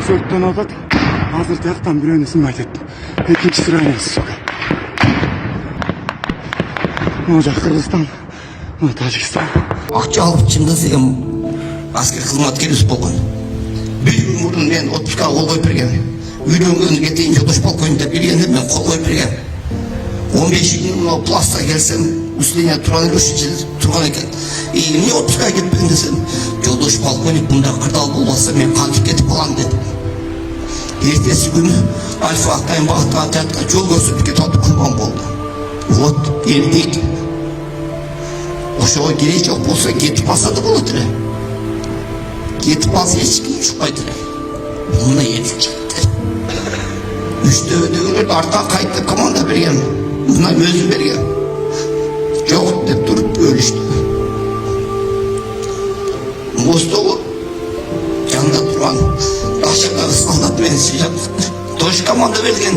Сөрттөн атат. Азыр жактан бирөөнү сынбайт еттим. Экинчиси район, сука. Могу жак Кыргызстан, могу Тажикстан. Акча алып Чыңгыз деген аскер кызматкерибиз болгон. Bir gün murun men отпускага кол коюп берген. Үйлөнгөнгө кетейин жолдош полковник деп билгенде мен кол коюп берген. 15 gün мына пласта келсем, усиление турган экен. Эмне отпускага кетпедиң десем, жолдош полковник мында кырдаал болбаса мен кантип кетип калам деди. Эртеси күнү Альфа Актайын багыттагы жатка жол көрсөтүп кетип курбан болду. Вот элдик. Ошого кереги жок болсо кетип алса да болот эле. Кетип алса эч ким ушпайт эле. Мына элдик жигиттер. Үчтөбөдөгүлөр аркан кайтып команда берген. Мына өзү берген. Жок деп туруп өлүштү. Мостогу жанында турган Рашидагы солдат менен сыйжап тош команда берген.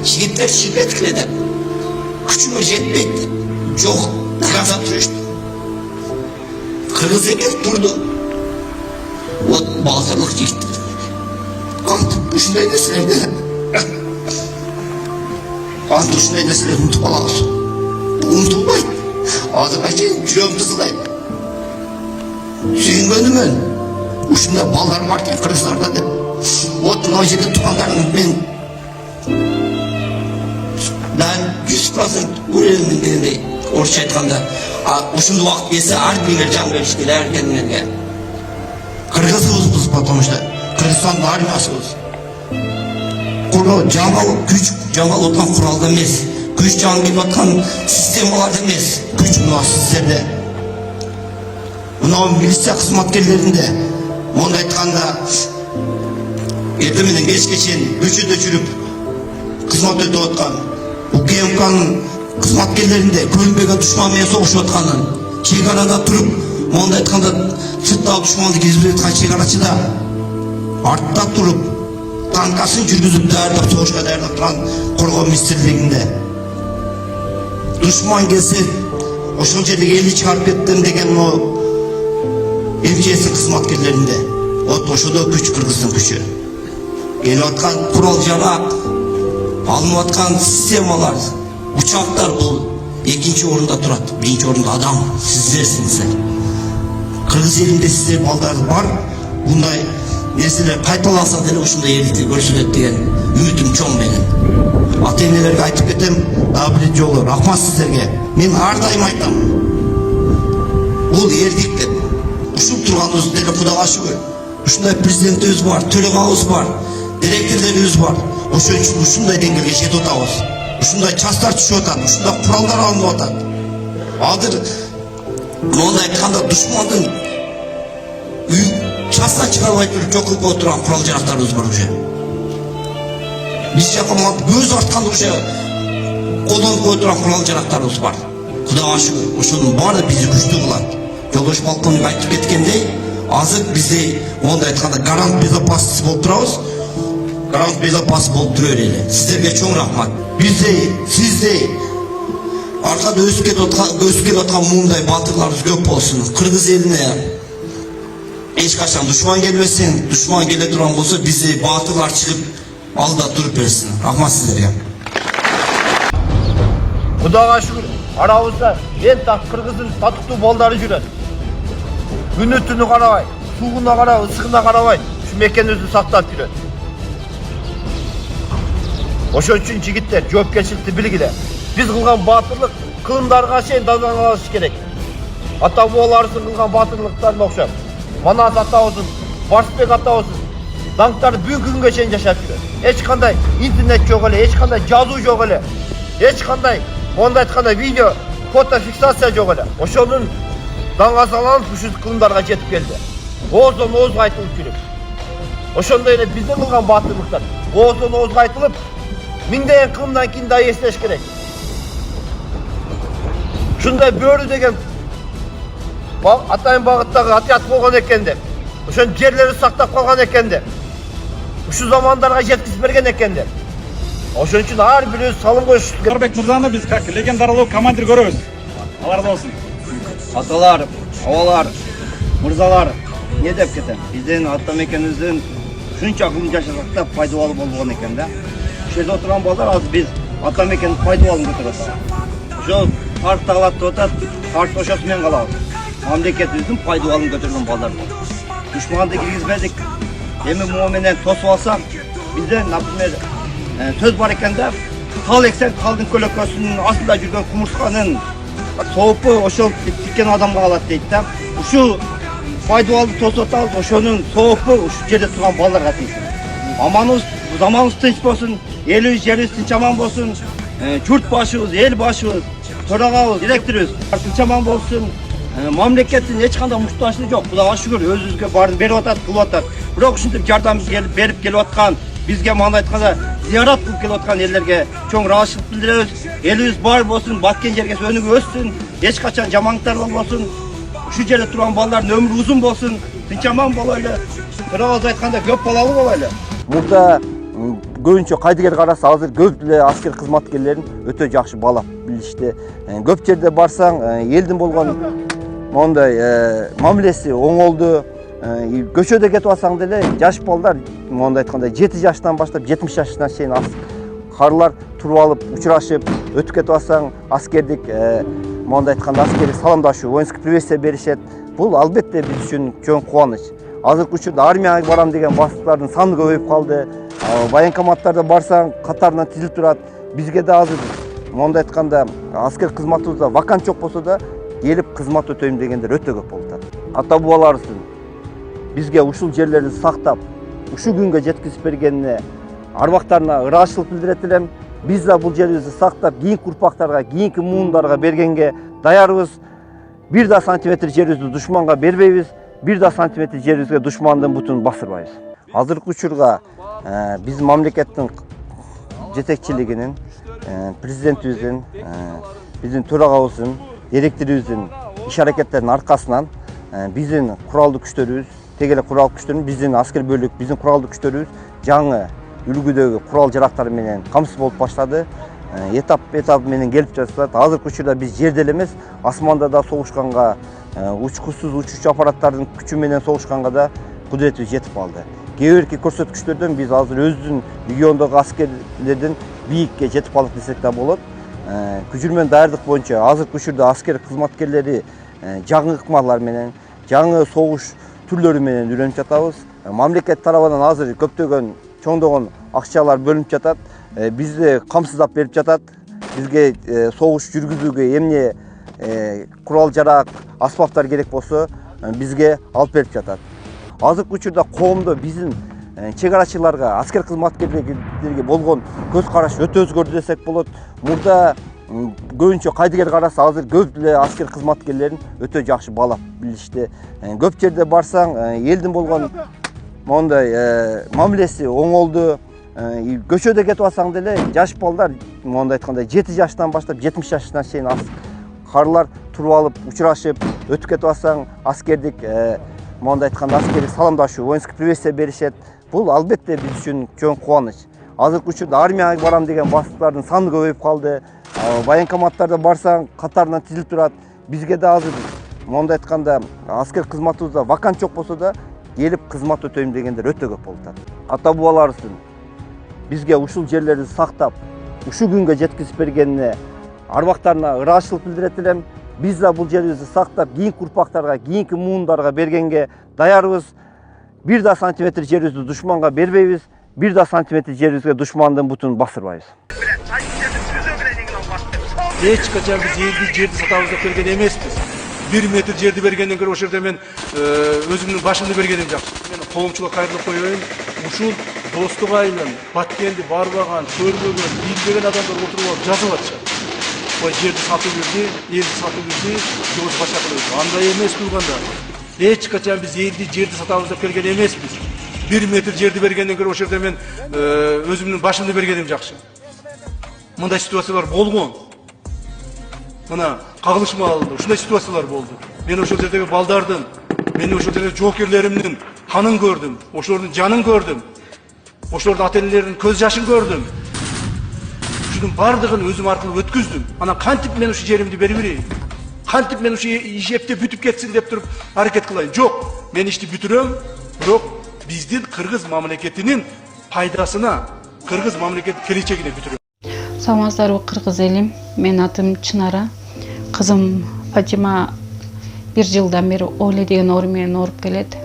Жигиттер шипеткиле деп. Күчүмө жетпейт. Жок, газа турушту. Кыргыз экен турду. Вот баатырлык жигиттер. Кантип ушундай нерселерди. Антып ушундай нерселерди унутуп калабыз. Унутулбайт. Азыркыга чейин жүрөгүм сыздайт. Сүйүнгөнүмөн. Ушундай балдар бар экен Кыргыздарда деп. Вот мына жерде туугандарым мен 100% көрөмүн дегендей. Орусча айтканда, ушундай убакыт келсе ар бириңер жан бериш керек, ар бириңерге. Кыргызбыз, потому что Кыргызстандын армиясыбыз. Жаңа күч, жаңа отқан куралда эмес. Күч жаңа келип аткан системаларда эмес. Күч мына сиздерде. Мына милиция кызматкерлеринде, монда айтканда, эртең менен кечке чейин көчөдө жүрүп кызмат өтүп аткан. УКМКнын кызматкерлеринде көрүнбөгөн душман менен согушуп атканын, чек арада туруп, монда айтканда сырттагы душманды кезип аткан чек арачыда артта туруп, танкасын жүргүзүп даярдап согушка даярдап турган коргоо министрлигинде. Душман келсе, ошол жерде элди чыгарып кеттим деген МЧС кызматкерлеринде. Вот ошодо күч Кыргыздын күчү. Келип аткан курал жарак, алынып аткан системалар, учактар бул экинчи орунда турат. Биринчи орунда адам, сиздерсиңиздер. Кыргыз элинде сиздер балдар бар. Bunday нерселер кайталанса деле ушундай элдикти көрсөтөт деген үмүтүм чоң менин. Ата-энелерге айтып кетем, дагы бир жолу рахмат сиздерге. Мен ар дайым айтам. Бул элдик деп. Ушул турганыбыз деле Кудайга шүгүр. Ушундай президентибиз бар, төрөгабыз бар, директорлорубуз бар. Ошон үчүн ушундай деңгээлге жетип атабыз. Ушундай частар түшүп атат, ушундай куралдар алынып атат. Азыр мондай айтканда душмандын частан чыгарбай туруп жок кылып отурган курал жарактарыбыз бар уже. Биз жака көз арткан уже колдонуп отурган курал жарактарыбыз бар. Кудайга шүгүр, ошонун баары бизди күчтүү кылат. Жолдош полковник айтып кеткендей, азыр бизде мондай айтканда гарант безопасности болуп турабыз. Гарант безопасности болуп тура берели. Сиздерге чоң рахмат. Биздей, сиздей аркада өсүп кетип аткан мындай батырларыбыз көп болсун. Кыргыз элине эч качан душман келбесин, душман келе турган болсо биздей батырлар чыгып алда туруп берсин. Рахмат сиздерге. Кудайга шүгүр, арабызда эн так Кыргыздын татыктуу балдары жүрөт. Күнү түнү карабай, суугуна карабай, ысыгына карабай, ушу мекенибизди сактап жүрөт. Ошон үчүн жигиттер жоопкерчиликти билгиле. Биз кылган баатырлык кылымдарга чейин дазаланыш керек. Ата бабаларыбыздын кылган баатырлыктарына окшоп. Манас атабыздын, Барсбек атабыздын даңктары бүгүнкү күнгө чейин жашап жүрөт. Эч кандай интернет жок эле, эч кандай жазуу жок эле. Эч кандай мондай айтканда видео, фото фиксация жок эле. Ошонун даңазаланып ушул кылымдарга жетип келди. Ооздон оозго айтылып жүрүп. Ошондой эле биздин кылган баатырлыктар ооздон оозго айтылып, миңдеген кылымдан кийин да эстеш керек. Ушундай бөрү деген Атайын багыттагы отряд болгон экен деп. Ошон жерлерди сактап калган экен деп. Ушул замандарга жеткизип берген экен деп. Ошон үчүн ар бирибиз салым коюш керек. Арбек мырзаны биз как легендаралуу командир көрөбүз. Алар болсун. Аталар, абалар, мырзалар, не деп кетем? Биздин ата мекенибиздин ушунча кылым жашасак да пайдалуу болгон экен да. Ошол жерде отурган балдар азыр биз ата мекенин пайдалуулун көтөрүп атабыз. Ошол парк тагалап атат, парк ошосу менен калабыз. Мамлекетибиздин пайдалуулун көтөргөн балдар бар. Душманды киргизбедик. Эми могу менен тосуп алсак, бизде, например, сөз бар экен да, тал эксең талдын көлөкөсүнүн астында жүргөн кумурсканын соопу ошол тиккен адамга калат дейт да. Ушул пайдалуулду тосуп атабыз, ошонун соопу ушул жерде турган балдарга тийсин. Аманыбыз, заманыбыз тынч болсун, элибиз, жерибиз тынч аман болсун, журт башыбыз, эл башыбыз, төрагабыз, директорубуз тынч аман болсун. Мамлекеттин эч кандай муктажчылыгы жок. Кудайга шүгүр, өзүбүзгө баарын берип атат, кылып атат. Бирок ушинтип жардам берип келип аткан, бизге мына айтканда зыярат кылып келип аткан элдерге чоң ыраазычылык билдиребиз. Элибиз бар болсун, баткен жерге өнүгүп өссүн, эч качан жамандыктар болбосун. Ушул жерде турган балдардын өмүрү узун болсун, тынч аман болойлу. Төрагабыз айтканда көп балалуу болойлу. Мурда көбүнчө кайдыгер караса азыр көп эле аскер кызматкерлерин өтө жакшы баалап билишти. Көп жерде барсаң, элдин болгон мондай мамилеси оңолду. Көчөдө кетип атсаң деле жаш балдар мондай айтканда 7 жаштан баштап 70 жашына чейин карылар туруп алып учурашып, өтүп кетип атсаң аскердик мондай айтканда аскердик саламдашуу, воинский приветствие беришет. Бул албетте биз үчүн чоң кубаныч. Азыркы учурда армияга барам деген бастыктардын саны көбөйүп калды. Военкоматтарда барсаң катарынан тизилип турат. Бизге да азыр мондай айтканда аскер кызматыбызда вакант жок болсо да келип кызмат өтөйм дегендер өтө көп болуп атат. Ата бабаларыбыздын бизге ушул жерлерди сактап, ушул күнгө жеткизип бергенине арбактарына ыраазычылык билдирет элем. Биз да бул жерибизди сактап, кийинки урпактарга, кийинки муундарга бергенге даярбыз. Бир да сантиметр жерибизди душманга бербейбиз, бир да сантиметр жерибизге душмандын бутун басырбайбыз. Азыркы учурга биз мамлекеттин жетекчилигинин, президентибиздин, биздин төрагабыздын, директорубуздун иш аракеттеринин аркасынан биздин куралдуу күчтөрүбүз, тегеле куралдуу күчтөрүбүз, биздин аскер бөлүк, биздин куралдуу күчтөрүбүз жаңы үлгүдөгү курал жарактар менен камсыз болуп баштады. Этап менен келип жатат. Азыркы учурда биз жерде эле эмес, асманда да согушканга, учкусуз учуучу аппараттардын күчү менен согушканга да кудуретибиз жетип калды. Кээ бирки көрсөткүчтөрдөн биз азыр өзүбүздүн региондогу аскерлердин бийикке жетип калдык десек да болот. Күчүрмөн даярдык боюнча азыркы учурда аскер кызматкерлери жаңы ыкмалар менен, жаңы согуш түрлөрү менен үйрөнүп жатабыз. Мамлекет тарабынан азыр көптөгөн чоңдогон акчалар бөлүнүп жатат. Бизди камсыздап берип жатат. Бизге согуш жүргүзүүгө эмне курал жарак, аспаптар керек болсо бизге алып берип жатат. Азыркы учурда коомдо биздин чек арачыларга, аскер кызматкерлерге болгон көз караш өтө өзгөрдү десек болот. Мурда көбүнчө кайдыгер караса азыр көп эле аскер кызматкерлерин өтө жакшы баалап билишти. Көп жерде барсаң, элдин болгон мондай мамилеси оңолду. Көчөдө кетип атсаң деле жаш балдар мондай айтканда 7 жаштан баштап 70 жашына чейин карылар туруп алып учурашып, өтүп кетип атсаң аскердик мондай айтканда аскердик саламдашуу, воинский приветствие беришет. Бул албетте биз үчүн чоң кубаныч. Азыркы учурда армияга барам деген бастыктардын саны көбөйүп калды. Военкоматтарда барсаң катарынан тизилип турат. Бизге да азыр мондай айтканда аскер кызматыбызда вакант жок болсо да келип кызмат өтөйм дегендер өтө көп болуп атат. Ата бабаларыбыздын бизге ушул жерлерди сактап, ушул күнгө жеткизип бергенине арбактарына ыраазычылык билдирет элем. Биз да бул жерибизди сактап, кийинки урпактарга, кийинки муундарга бергенге даярбыз. Бир да сантиметр жерибизди душманга бербейбиз, бир да сантиметр жерибизге душмандын бутун басырбайбыз. Эч качан биз жерди сатабыз деп берген эмеспиз. 1 метр жерди бергенден көрө ошол жерде мен өзүмдүн башымды бергеним жакшы. Мен коомчулукка кайрылып коеюн. Ушул достук айылын, баткенди барбаган, көрбөгөн, билбеген адамдар отуруп алып жазып атышат. Ой жерди сатып жүрдү, элди сатып жүрдү, жооз баша кылып. Андай эмес кылганда. Эч качан биз жерди сатабыз деп берген эмеспиз. 1 метр жерди бергенден көрө ошол жерде мен өзүмдүн башымды бергеним жакшы. Мындай ситуациялар болгон. Мына кагылышмалында ушундай ситуациялар болду. Мен ошол жердеги балдардын, мен ошол жердеги жоокерлеримдин канын көрдүм, ошолордун жанын көрдүм. Ошолордун ата-энелеринин көз жашын көрдүм. Ушунун бардыгын өзүм аркылуу өткүздүм. Анан кантип мен ушу жеримди берип берейин? Кантип мен ушу ишепте бүтүп кетсин деп туруп аракет кылайын? Жок, мен ишти бүтүрөм, бирок биздин кыргыз мамлекетинин пайдасына, кыргыз мамлекет келечегине бүтүрөт. Саламатсыздарбы кыргыз элим. Мен атым Чынара. Кызым Фатима 1 жылдан бери Оле деген оору менен ооруп келет.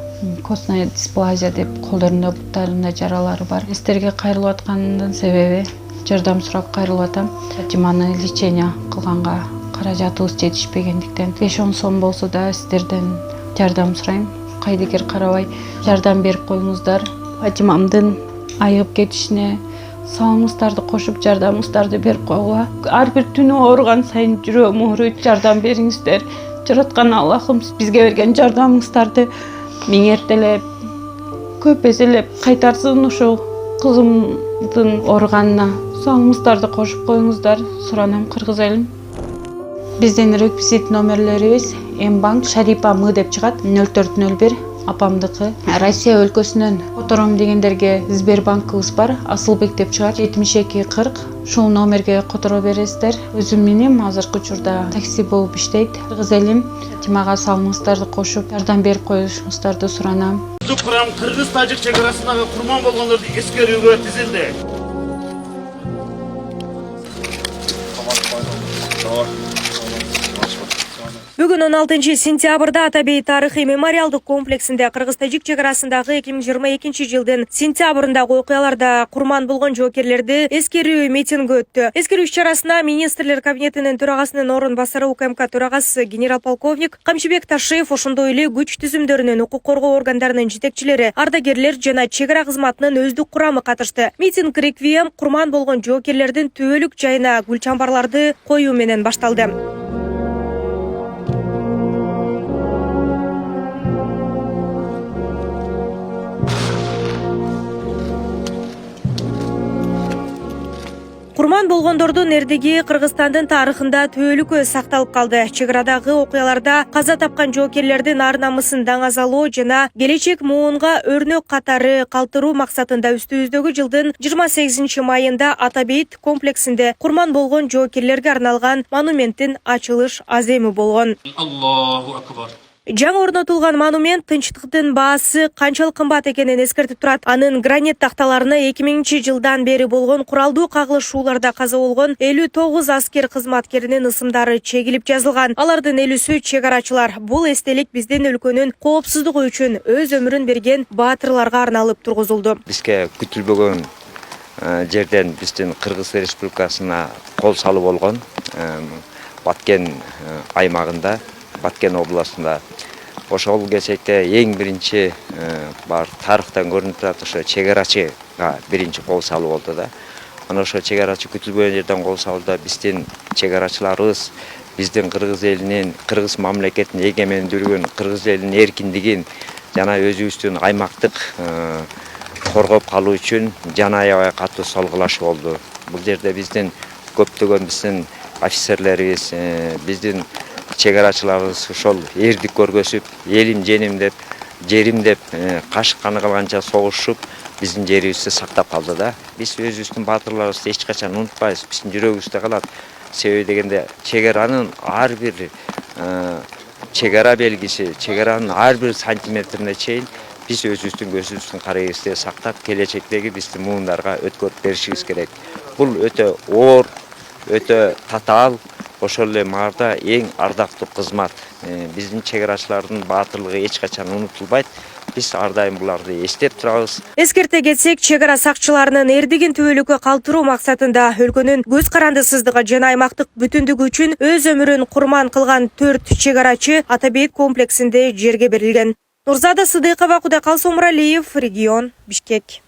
Костная дисплазия деп колдорунда, буттарында жаралары бар. Сиздерге кайрылып аткандын себеби жардам сурап кайрылып атам. Фатиманы лечение кылганга каражатыбыз жетишпегендиктен 5-10 сом болсо да сиздерден жардам сурайм. Кайдыгер карабай жардам берип коюңуздар. Фатимамдын айыгып кетишине салымыңыздарды кошуп жардамыңыздарды берип койгула. Ар бир түнү ооруган сайын жүрөгүм ооруйт. Жардам бериңиздер. Жараткан Аллахым бизге берген жардамыңыздарды миңертелеп, көп эселеп кайтарсын. Ушул кызымдын ооруганына салымыңыздарды кошуп коюңуздар. Суранам кыргыз элим. Биздин реквизит номерлерибиз Мбанк Шарипа М деп чыгат 0401 апамдыкы. Россия өлкөсүнөн котором дегендерге Сбербанкыбыз бар, Асылбек деп чыгат 7240. Ушул номерге которо бересиздер. Өзүм менен азыркы учурда такси болуп иштейт. Кыргыз элим, Фатимага салымыңыздарды кошуп жардам берип коюшуңуздарды суранам. Kur'an Kırgız-Tacik çevrasındaki kurban bolğanları eskeriyor tizildi. Бүгүн 16 сентябрда Атабей тарыхый мемориалдык комплексинде Кыргыз-Тажик чек арасындагы 2022 жылдын сентябрындагы окуяларда курман болгон жоокерлерди эскерүү митинги өттү. Эскерүү иш-чарасына министрлер кабинетинин төрагасынын орун басары УКМК төрагасы генерал-полковник Камчыбек Ташиев, ошондой эле күч түзүмдөрүнүн, укук коргоо органдарынын жетекчилери, ардагерлер жана чек ара кызматынын өздүк курамы катышты. Митинг реквием курман болгон жоокерлердин түбөлүк жайына гүл чамбарларды коюу менен башталды. Курман болгондордун эрдиги Кыргызстандын тарыхында түбөлүккө сакталып калды. Чек арадагы окуяларда каза тапкан жоокерлердин ар-намысын даңазалоо жана келечек муунга өрнөк катары калтыруу максатында үстүбүздөгү жылдын 28 майында Атабейт комплексинде курман болгон жоокерлерге арналган монументтин ачылыш аземи болгон. Allahu akbar. Жаңы орнотулган монумент тынчтыктын баасы канчалык кымбат экенин эскертип турат. Анын гранит такталарына 2000 жылдан бери болгон куралдуу кагылышууларда каза болгон 59 аскер кызматкеринин ысымдары чегилип жазылган. Алардын 50-сү чек арачылар. Бул эстелик биздин өлкөнүн коопсуздугу үчүн өз өмүрүн берген баатырларга арналып тургузулду. Бизге күтүлбөгөн жерден биздин Кыргыз Республикасына кол салып болгон Баткен аймагында, Баткен областында ошол кезекте эң биринчи бар тарыхтан көрүнүп турат, ошо чек арачыга биринчи кол салуу болду да. Анан ошо чек арачы күтүлбөгөн жерден кол салды. Биздин чек арачыларыбыз биздин кыргыз элинин, кыргыз мамлекетинин эгемендүүлүгүн, кыргыз элинин эркиндигин жана өзүбүздүн аймактык коргоп калуу үчүн жана аябай катуу солгулашуу болду. Бул жерде биздин көптөгөн биздин офицерлерибиз, биздин чек арачыларыбыз ошол эрдик көргөзүп, элим женим деп, жерим деп кашык каны калганча согушуп, биздин жерибизди сактап калды да. Биз өзүбүздүн баатырларыбызды эч качан унутпайбыз, биздин жүрөгүбүздө калат. Себеби дегенде чек аранын ар бир чек ара белгиси, чек аранын ар бир сантиметрине чейин биз өзүбүздүн көзүбүздүн карайыбызды сактап, келечектеги биздин муундарга өткөрүп беришибиз керек. Бул өтө оор, өтө татаал, ошол эле маарда эң ардактуу кызмат. Биздин чек арачылардын баатырлыгы эч качан унутулбайт. Биз ар дайым буларды эстеп турабыз. Эскерте кетсек, чек ара сакчыларынын эрдигин түбөлүккө калтыруу максатында өлкөнүн көз карандысыздыгы жана аймактык бүтүндүгү үчүн өз өмүрүн курман кылган 4 чек арачы Атабейт комплексинде жерге берилген. Нурзада Сыдыкова, Кудайкалыс Омуралиев, регион, Бишкек.